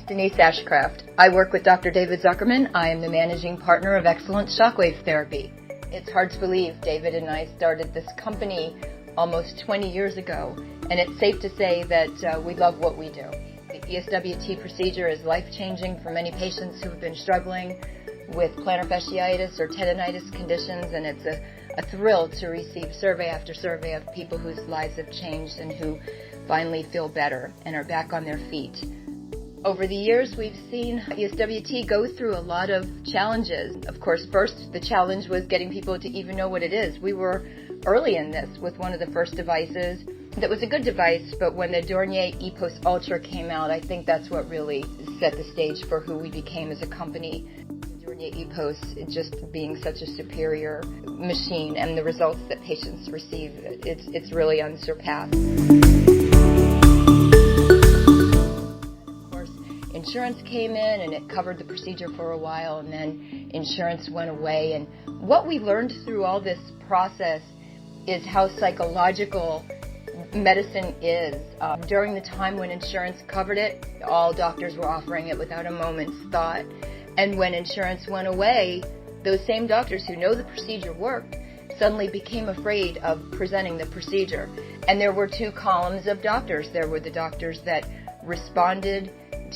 Denise Ashcraft. I work with Dr. David Zuckerman. I am the managing partner of Excellent Shockwave Therapy. It's hard to believe David and I started this company almost 20 years ago, and it's safe to say that we love what we do. The ESWT procedure is life-changing for many patients who have been struggling with plantar fasciitis or tendonitis conditions, and it's a thrill to receive survey after survey of people whose lives have changed and who finally feel better and are back on their feet. Over the years, we've seen ESWT go through a lot of challenges. Of course, first, the challenge was getting people to even know what it is. We were early in this with one of the first devices that was a good device, but when the Dornier EPOS Ultra came out, I think that's what really set the stage for who we became as a company. The Dornier EPOS just being such a superior machine, and the results that patients receive, it's really unsurpassed. Insurance came in and it covered the procedure for a while, and then insurance went away. And what we learned through all this process is how psychological medicine is. During the time when insurance covered it, all doctors were offering it without a moment's thought. And when insurance went away, those same doctors who know the procedure worked suddenly became afraid of presenting the procedure. And there were two columns of doctors. There were the doctors that responded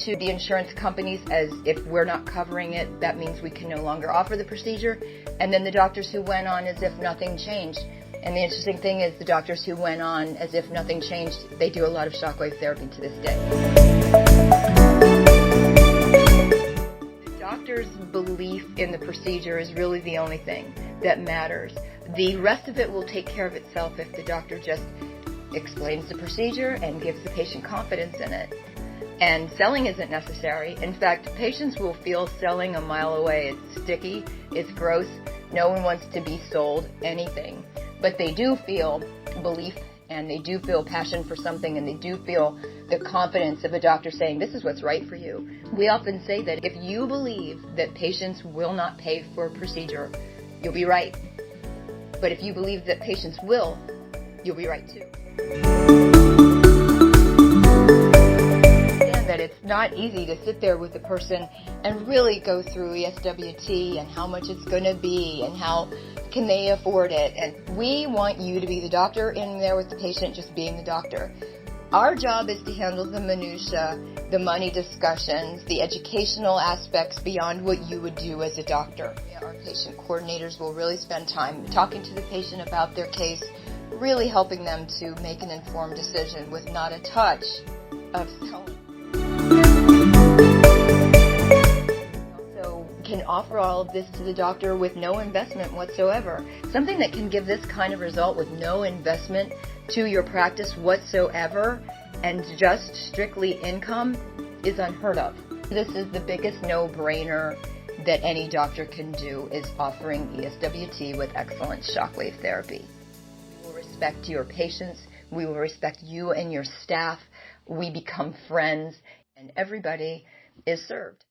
to the insurance companies as if we're not covering it, that means we can no longer offer the procedure. And then the doctors who went on as if nothing changed. And the interesting thing is the doctors who went on as if nothing changed, they do a lot of shockwave therapy to this day. The doctor's belief in the procedure is really the only thing that matters. The rest of it will take care of itself if the doctor just explains the procedure and gives the patient confidence in it. And selling isn't necessary. In fact, patients will feel selling a mile away. It's sticky, it's gross, no one wants to be sold anything. But they do feel belief, and they do feel passion for something, and they do feel the confidence of a doctor saying, this is what's right for you. We often say that if you believe that patients will not pay for a procedure, you'll be right. But if you believe that patients will, you'll be right too. That it's not easy to sit there with a person and really go through ESWT and how much it's going to be and how can they afford it. And we want you to be the doctor in there with the patient, just being the doctor. Our job is to handle the minutia, the money discussions, the educational aspects beyond what you would do as a doctor. Our patient coordinators will really spend time talking to the patient about their case, really helping them to make an informed decision with not a touch of selling. Can offer all of this to the doctor with no investment whatsoever. Something that can give this kind of result with no investment to your practice whatsoever and just strictly income is unheard of. This is the biggest no-brainer that any doctor can do, is offering ESWT with excellent shockwave therapy. We will respect your patients, we will respect you and your staff, we become friends, and everybody is served.